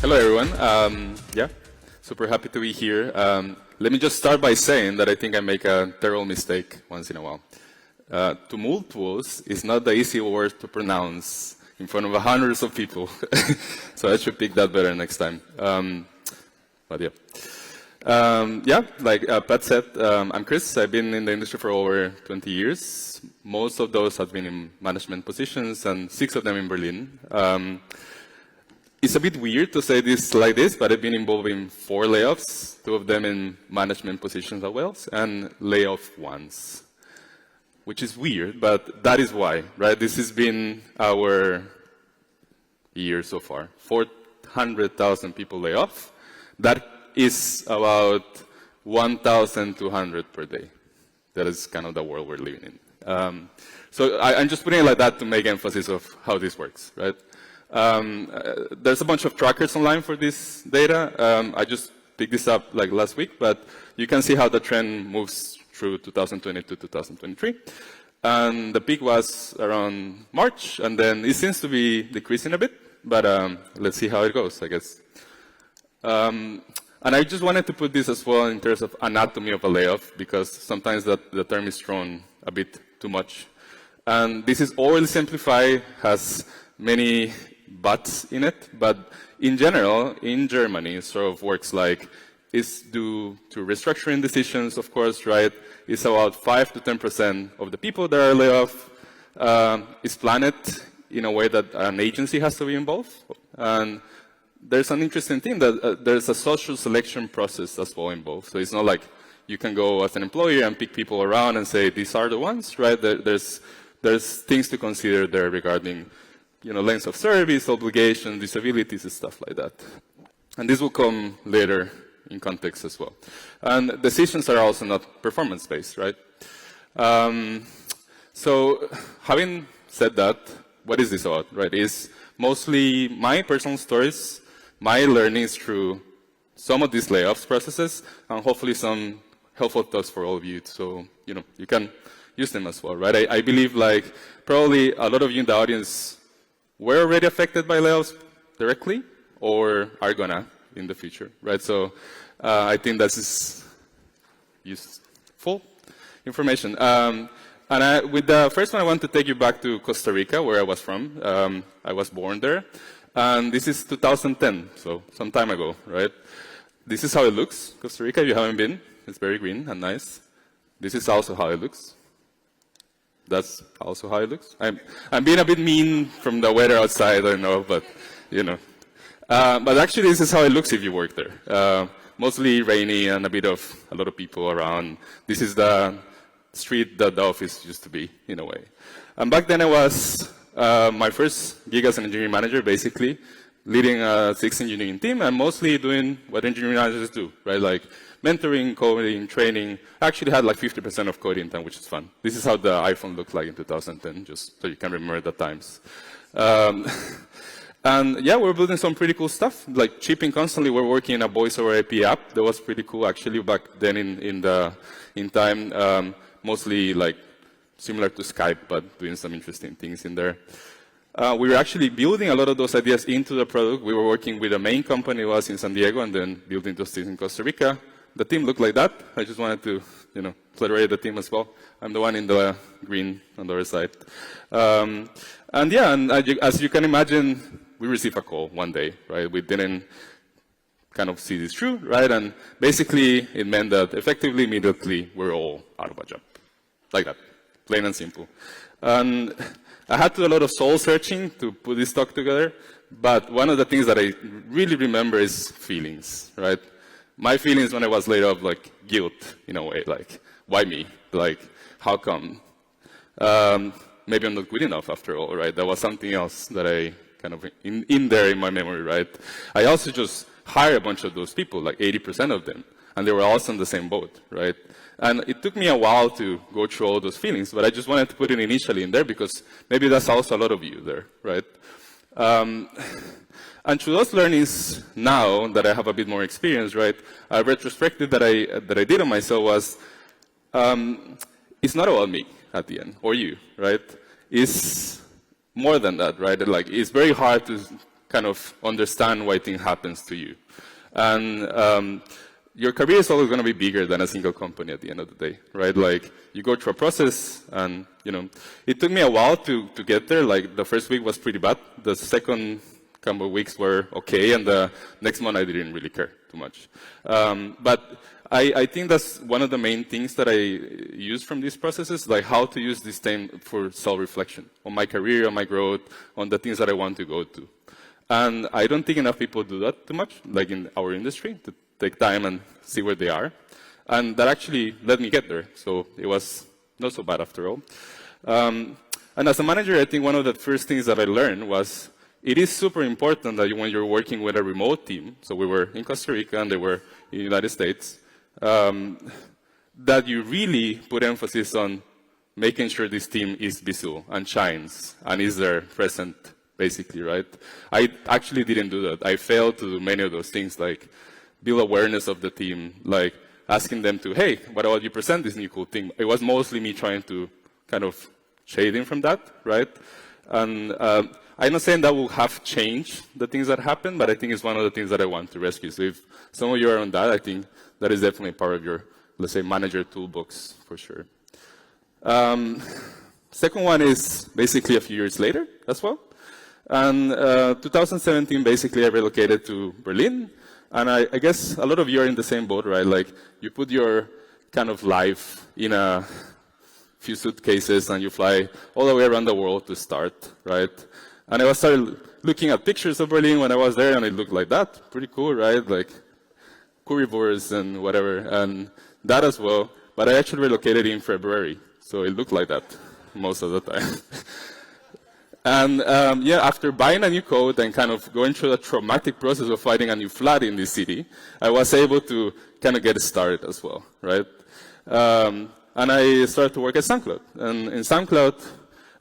Hello, everyone. Yeah, super happy to be here. Let me just start by saying that I think I make a terrible mistake once in a while. Tumultuous is not the easy word to pronounce in front of hundreds of people. So I should pick that better next time. But yeah. Like Pat said, I'm Chris. I've been in the industry for over 20 years. Most of those have been in management positions, and 6 of them in Berlin. It's a bit weird to say this like this, but I've been involved in 4 layoffs, 2 of them in management positions as well, and layoff once, which is weird, but that is why, right? This has been our year so far. 400,000 people lay off. That is about 1,200 per day. That is kind of the world we're living in. So I'm just putting it like that to make emphasis of how this works, right? There's a bunch of trackers online for this data. I just picked this up like last week, but you can see how the trend moves through 2020 to 2023. And the peak was around March, and then it seems to be decreasing a bit, but let's see how it goes, I guess. And I just wanted to put this as well in terms of anatomy of a layoff, because sometimes the term is thrown a bit too much. And this is overly simplified, has many buts in it, but in general, in Germany, it sort of works like it's due to restructuring decisions, of course, right? It's about 5 to 10% of the people that are laid off is planned in a way that an agency has to be involved. And there's an interesting thing that there's a social selection process as well involved. So it's not like you can go as an employer and pick people around and say, these are the ones, right? There's things to consider there regarding, length of service, obligations, disabilities, and stuff like that. And this will come later in context as well. And decisions are also not performance-based, right? So having said that, what is this about, right? It's mostly my personal stories, my learnings through some of these layoffs processes, and hopefully some helpful thoughts for all of you. So, you can use them as well, right? I believe like probably a lot of you in the audience were already affected by layoffs directly or are gonna in the future, right? So I think this is useful information. With the first one, I want to take you back to Costa Rica, where I was from. I was born there. And this is 2010, so some time ago, right? This is how it looks, Costa Rica, if you haven't been. It's very green and nice. This is also how it looks. That's also how it looks. I'm being a bit mean from the weather outside, I know, but, but actually, this is how it looks if you work there. Mostly rainy and a lot of people around. This is the street that the office used to be, in a way. And back then I was my first gig as an engineering manager, basically, leading a 6 engineering team and mostly doing what engineering managers do, right? Like mentoring, coding, training. I actually had like 50% of coding time, which is fun. This is how the iPhone looked like in 2010, just so you can remember the times. And yeah, we're building some pretty cool stuff, like shipping constantly. We're working in a voice over IP app. That was pretty cool, actually, back then in time. Mostly like similar to Skype, but doing some interesting things in there. We were actually building a lot of those ideas into the product. We were working with the main company was in San Diego and then building those things in Costa Rica. The team looked like that. I just wanted to, federate the team as well. I'm the one in the green on the other side. And yeah, and as you can imagine, we received a call one day, right? We didn't kind of see this through, right? And basically, it meant that effectively, immediately, we're all out of a job. Like that, plain and simple. And I had to do a lot of soul searching to put this talk together, but one of the things that I really remember is feelings, right? My feelings when I was laid off, like guilt, in a way, like, why me? Like, how come? Maybe I'm not good enough after all, right? There was something else that I kind of, in there in my memory, right? I also just hired a bunch of those people, like 80% of them, and they were also in the same boat, right? And it took me a while to go through all those feelings, but I just wanted to put it initially in there because maybe that's also a lot of you there, right? And through those learnings now that I have a bit more experience, right, a retrospective that I did on myself was, it's not about me at the end, or you, right? It's more than that, right? Like, it's very hard to kind of understand why things happens to you. And your career is always going to be bigger than a single company at the end of the day, right? Like, you go through a process, and, you know, it took me a while to get there. Like, the first week was pretty bad. The second couple of weeks were okay, and the next month I didn't really care too much. But I think that's one of the main things that I use from these processes, like how to use this time for self-reflection on my career, on my growth, on the things that I want to go to. And I don't think enough people do that too much, like in our industry, to take time and see where they are. And that actually let me get there. So it was not so bad after all. And as a manager, I think one of the first things that I learned was it is super important that when you're working with a remote team, so we were in Costa Rica and they were in the United States, that you really put emphasis on making sure this team is visible and shines and is there present, basically, right? I actually didn't do that. I failed to do many of those things, like build awareness of the team, like asking them to, hey, what about you present this new cool thing? It was mostly me trying to kind of shade in from that, right? And I'm not saying that will have changed the things that happen, but I think it's one of the things that I want to rescue. So if some of you are on that, I think that is definitely part of your, let's say, manager toolbox for sure. Second one is basically a few years later as well. And 2017, basically, I relocated to Berlin. And I guess a lot of you are in the same boat, right? Like, you put your kind of life in a few suitcases and you fly all the way around the world to start, right? And I started looking at pictures of Berlin when I was there, and it looked like that. Pretty cool, right? Like currywurst and whatever, and that as well. But I actually relocated in February, so it looked like that most of the time. And yeah, after buying a new coat and kind of going through the traumatic process of finding a new flat in this city, I was able to kind of get started as well, right? And I started to work at SoundCloud. And in SoundCloud,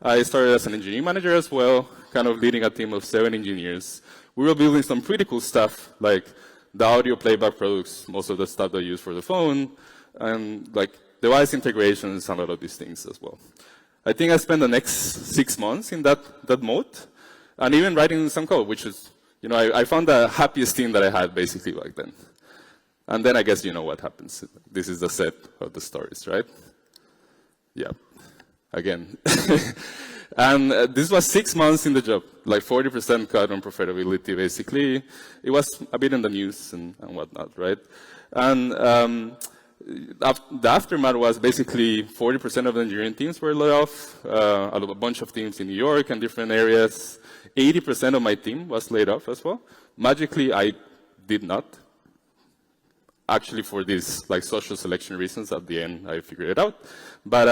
I started as an engineering manager as well, kind of leading a team of 7 engineers. We were building some pretty cool stuff, like the audio playback products, most of the stuff that I use for the phone, and like device integrations and a lot of these things as well. I think I spent the next 6 months in that mode, and even writing some code, which is, you know, I found the happiest thing that I had basically back then. And then I guess you know what happens. This is the set of the stories, right? Yeah, again. And this was 6 months in the job, like 40% cut on profitability, basically. It was a bit in the news and whatnot, right? And the aftermath was basically 40% of the engineering teams were laid off, a bunch of teams in New York and different areas. 80% of my team was laid off as well. Magically, I did not. Actually, for these like social selection reasons, at the end, I figured it out. But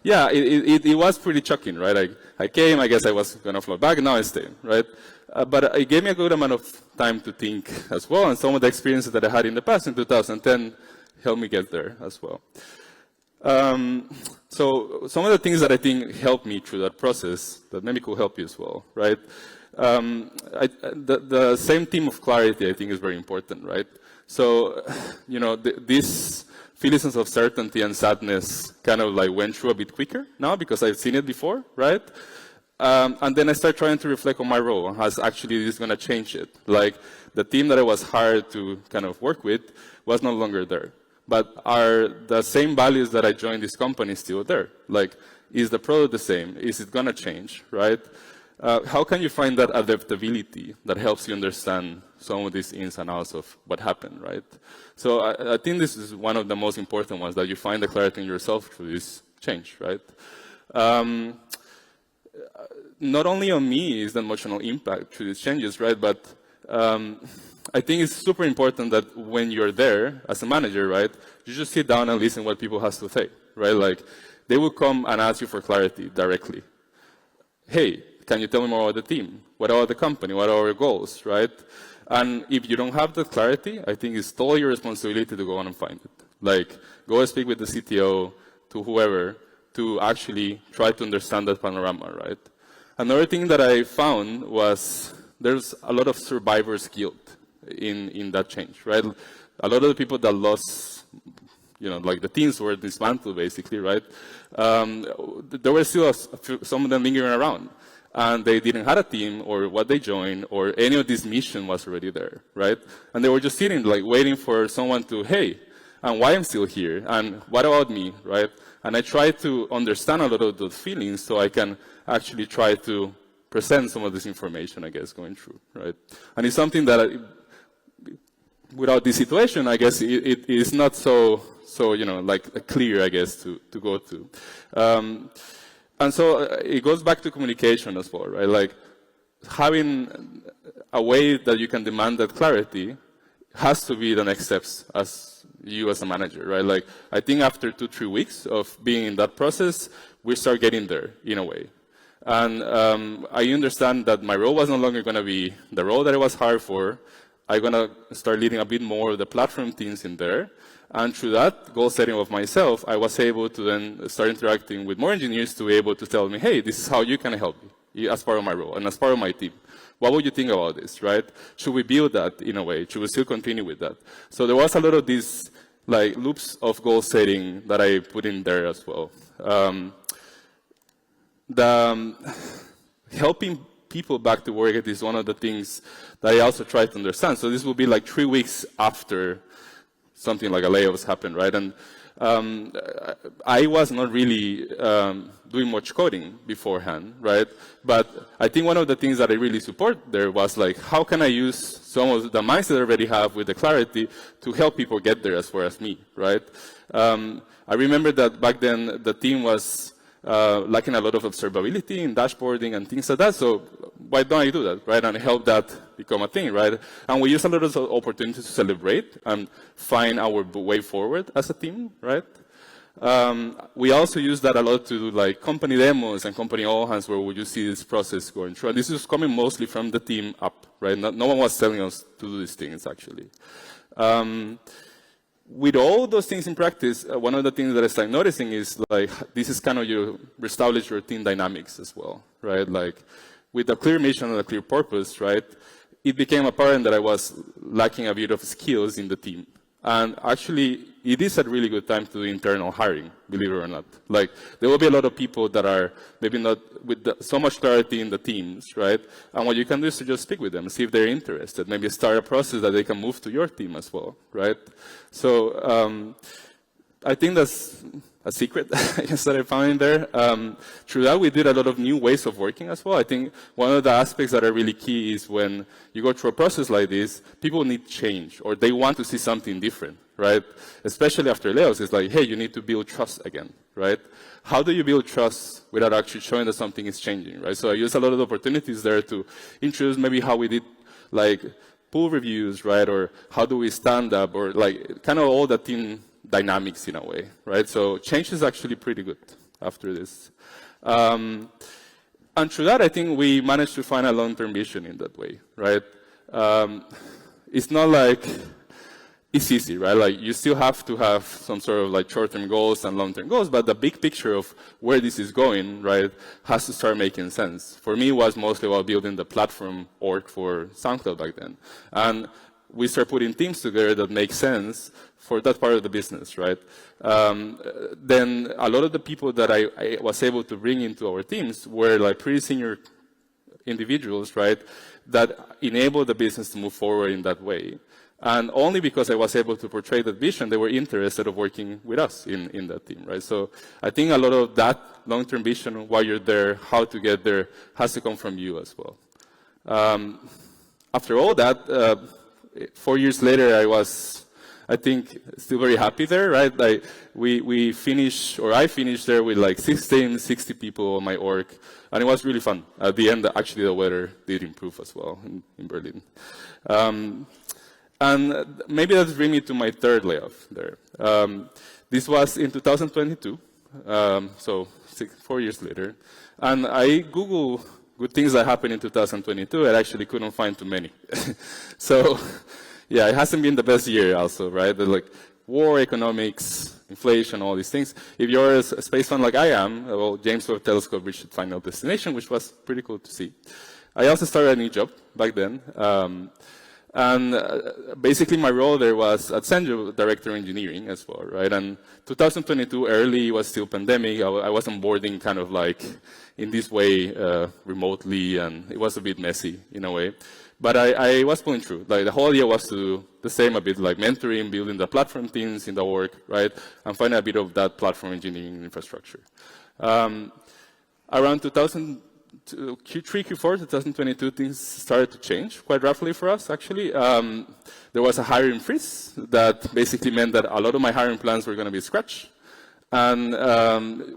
yeah, it was pretty shocking, right? I came, I guess I was going to fly back, and now I stay, right? But it gave me a good amount of time to think as well, and some of the experiences that I had in the past in 2010 helped me get there as well. So some of the things that I think helped me through that process that maybe could help you as well, right? The same theme of clarity, I think, is very important, right? So, you know, these feelings of certainty and sadness kind of like went through a bit quicker now because I've seen it before, right? And then I start trying to reflect on my role. Has actually this going to change it? Like the team that I was hired to kind of work with was no longer there. But are the same values that I joined this company still there? Like, is the product the same? Is it going to change, right? How can you find that adaptability that helps you understand some of these ins and outs of what happened, right? So I think this is one of the most important ones, that you find the clarity in yourself through this change, right? Not only on me is the emotional impact through these changes, right? But I think it's super important that when you're there as a manager, right, you just sit down and listen what people have to say, right? Like, they will come and ask you for clarity directly. Hey, can you tell me more about the team? What about the company? What are our goals, right? And if you don't have that clarity, I think it's totally your responsibility to go on and find it. Like, go and speak with the CTO, to whoever, to actually try to understand that panorama, right? Another thing that I found was there's a lot of survivor's guilt in that change, right? A lot of the people that lost, you know, like the teams were dismantled, basically, right? There were still some of them lingering around. and they didn't have a team or what they joined or any of this mission was already there, right? And they were just sitting like waiting for someone to, hey, and why I'm still here, and what about me, right? And I try to understand a lot of those feelings so I can actually try to present some of this information, I guess, going through, right? And it's something that without this situation, I guess it is not so like clear, I guess, to go to. And so it goes back to communication as well, right? Like having a way that you can demand that clarity has to be the next steps as you as a manager, right? Like I think after 2-3 weeks of being in that process, we start getting there in a way. And I understand that my role was no longer going to be the role that I was hired for. I'm going to start leading a bit more of the platform teams in there. And through that goal setting of myself, I was able to then start interacting with more engineers to be able to tell me, hey, this is how you can help me as part of my role and as part of my team. What would you think about this, right? Should we build that in a way? Should we still continue with that? So there was a lot of these like loops of goal setting that I put in there as well. Helping people back to work is one of the things that I also try to understand. So this will be like 3 weeks after something like a layoffs happened, right? And I was not really doing much coding beforehand, right? But I think one of the things that I really support there was like, how can I use some of the mindset I already have with the clarity to help people get there as far as me, right? I remember that back then the team was lacking a lot of observability and dashboarding and things like that. So why don't I do that, right? And help that become a thing, right? And we use a lot of opportunities to celebrate and find our way forward as a team, right? We also use that a lot to do like company demos and company all hands where we just see this process going through. And this is coming mostly from the team up, right? No one was telling us to do these things, actually. With all those things in practice, one of the things that I started noticing is like, this is kind of you reestablish your team dynamics as well, right? Like with a clear mission and a clear purpose, right? It became apparent that I was lacking a bit of skills in the team. And actually, it is a really good time to do internal hiring, believe it or not. Like, there will be a lot of people that are maybe not with so much clarity in the teams, right? And what you can do is to just speak with them, see if they're interested, maybe start a process that they can move to your team as well, right? So, I think that's a secret, I guess, that I found in there. Through that, we did a lot of new ways of working as well. I think one of the aspects that are really key is when you go through a process like this, people need change, or they want to see something different, right? Especially after layoffs, it's like, hey, you need to build trust again, right? How do you build trust without actually showing that something is changing, right? So I use a lot of opportunities there to introduce maybe how we did, like, pull reviews, right? Or how do we stand up, or like, kind of all the team dynamics in a way, right? So change is actually pretty good after this. And through that, I think we managed to find a long-term vision in that way, right? It's not like it's easy, right? Like you still have to have some sort of like short-term goals and long-term goals, but the big picture of where this is going, right, has to start making sense. For me, it was mostly about building the platform org for SoundCloud back then. And we start putting teams together that make sense for that part of the business, right? Then a lot of the people that I was able to bring into our teams were like pretty senior individuals, right, that enabled the business to move forward in that way. And only because I was able to portray that vision, they were interested of working with us in that team, right? So I think a lot of that long-term vision, while you're there, how to get there, has to come from you as well. After all that, 4 years later, I think, still very happy there, right? Like we finished, or I finished there with like 60 people on my org, and it was really fun. At the end, actually, the weather did improve as well in Berlin. And maybe that brings me to my third layoff there. This was in 2022, so 4 years later. And I Googled good things that happened in 2022, and actually couldn't find too many. So, yeah, it hasn't been the best year also, right? Like war, economics, inflation, all these things. If you're a space fan like I am, well, James Webb Telescope reached Final Destination, which was pretty cool to see. I also started a new job back then. And basically my role there was at Senju, director of engineering as well, right? And 2022 early was still pandemic. I was onboarding kind of like in this way remotely, and it was a bit messy in a way. But I was pulling through. Like the whole idea was to do the same, a bit like mentoring, building the platform teams in the work, right? And finding a bit of that platform engineering infrastructure. Around Q3, Q4, 2022, things started to change quite rapidly for us, actually. There was a hiring freeze that basically meant that a lot of my hiring plans were going to be scratched. And,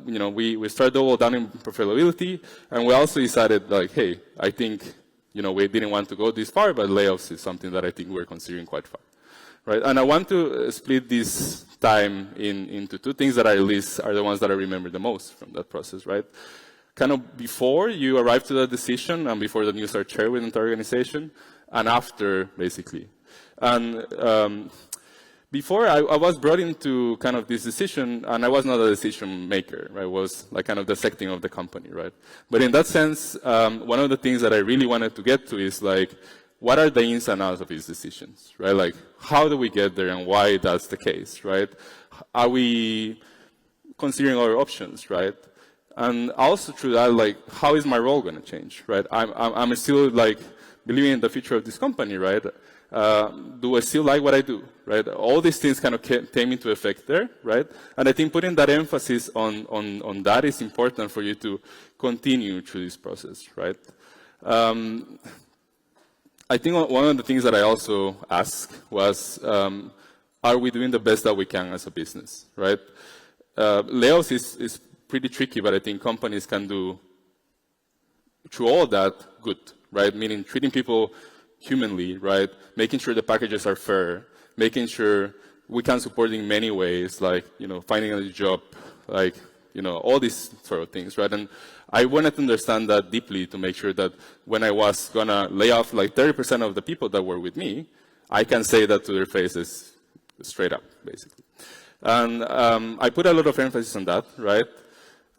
you know, we started double down in profitability, and we also decided, like, hey, I think, you know, we didn't want to go this far, but layoffs is something that I think we're considering quite far, right? And I want to split this time into two things that at least are the ones that I remember the most from that process, right? Kind of before you arrive to that decision and before the news are shared within the organization, and after, basically. And before, I was brought into kind of this decision, and I was not a decision maker, right? I was like kind of the secting of the company, right? But in that sense, one of the things that I really wanted to get to is like, what are the ins and outs of these decisions, right? Like, how do we get there and why that's the case, right? Are we considering other options, right? And also through that, like, how is my role going to change, right? I'm still, like, believing in the future of this company, right? Do I still like what I do, right? All these things kind of came into effect there, right? And I think putting that emphasis on that is important for you to continue through this process, right? I think one of the things that I also asked was, are we doing the best that we can as a business, right? Layoffs is pretty tricky, but I think companies can do, through all that, good, right? Meaning treating people humanly, right? Making sure the packages are fair, making sure we can support in many ways, like, you know, finding a job, like, you know, all these sort of things, right? And I wanted to understand that deeply to make sure that when I was gonna lay off like 30% of the people that were with me, I can say that to their faces straight up, basically. And I put a lot of emphasis on that, right?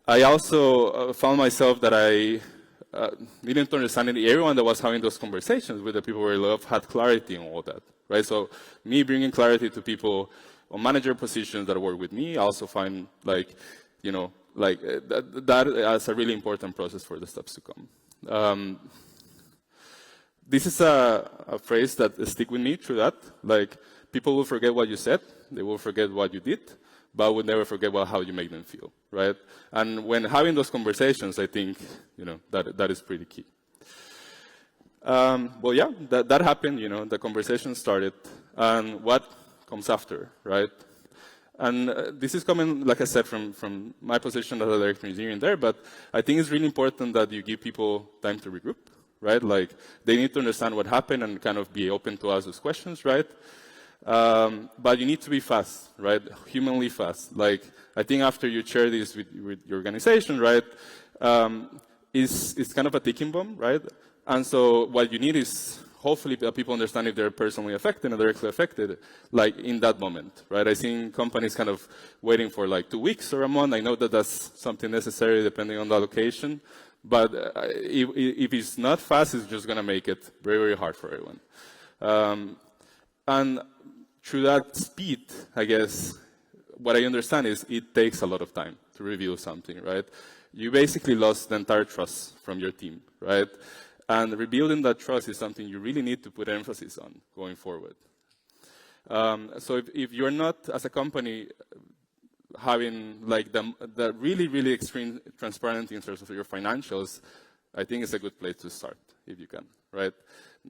I also found myself that I needed to understand that everyone that was having those conversations with the people who were laid off had clarity on all that, right? So me bringing clarity to people on manager positions that work with me, I also find like, you know, like that as a really important process for the steps to come. This is a phrase that stick with me through that. Like, people will forget what you said, they will forget what you did, but will never forget how you make them feel, right? And when having those conversations, I think, you know, that is pretty key. Well, yeah, that happened, you know, the conversation started, and what comes after, right? And this is coming, like I said, from my position as a director of engineering there, but I think it's really important that you give people time to regroup, right? Like, they need to understand what happened and kind of be open to ask those questions, right? But you need to be fast, right? Humanly fast. Like, I think after you share this with your organization, right, it's kind of a ticking bomb, right? And so what you need is hopefully people understand if they're personally affected and directly affected, like in that moment, right? I've seen companies kind of waiting for like 2 weeks or a month. I know that that's something necessary depending on the location, but if it's not fast, it's just going to make it very, very hard for everyone. And through that speed, I guess, what I understand is it takes a lot of time to review something, right? You basically lost the entire trust from your team, right? And rebuilding that trust is something you really need to put emphasis on going forward. So if you're not, as a company, having like the really, really extreme transparency in terms of your financials, I think it's a good place to start, if you can, right?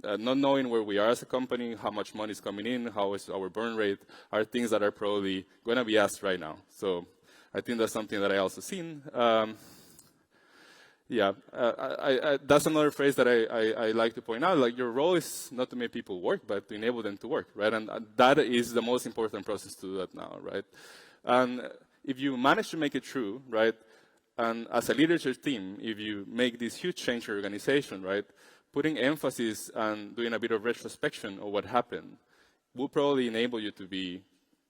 Not knowing where we are as a company, how much money is coming in, how is our burn rate, are things that are probably going to be asked right now. So I think that's something that I also seen. Yeah, that's another phrase that I like to point out. Like, your role is not to make people work, but to enable them to work, right? And that is the most important process to do that now, right? And if you manage to make it true, right, and as a leadership team, if you make this huge change in your organization, right, putting emphasis and doing a bit of retrospection of what happened will probably enable you to be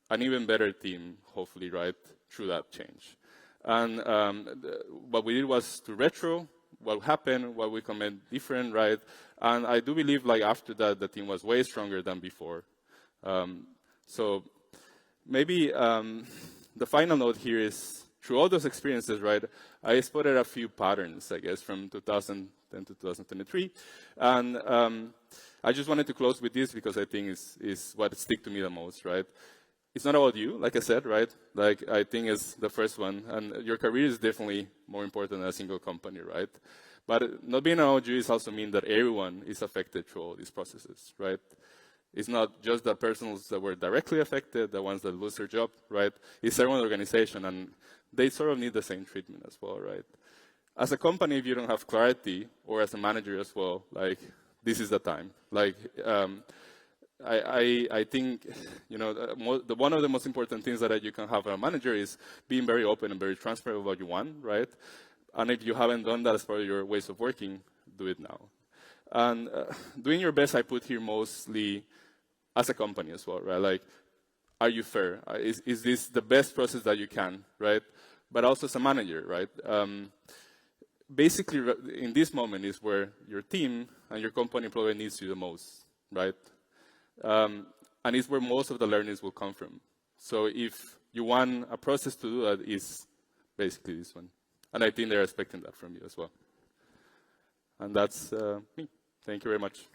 an even better team, hopefully, right, through that change. And what we did was to retro what happened, what we can make different, right? And I do believe, like, after that, the team was way stronger than before. So maybe the final note here is, through all those experiences, right, I spotted a few patterns, I guess, from 2010 to 2023. And I just wanted to close with this because I think is what stick to me the most, right? It's not about you, like I said, right? Like, I think it's the first one. And your career is definitely more important than a single company, right? But not being about you is also mean that everyone is affected through all these processes, right? It's not just the persons that were directly affected, the ones that lose their job, right? It's everyone organization, and they sort of need the same treatment as well, right? As a company, if you don't have clarity, or as a manager as well, like, this is the time. Like, I think, you know, one of the most important things that you can have as a manager is being very open and very transparent about what you want, right? And if you haven't done that as part of your ways of working, do it now. And doing your best, I put here mostly as a company as well, right? Like, are you fair? Is this the best process that you can, right? But also as a manager, right? Basically, in this moment is where your team and your company probably needs you the most, right? And it's where most of the learnings will come from. So if you want a process to do that, is basically this one. And I think they're expecting that from you as well. And that's me. Thank you very much.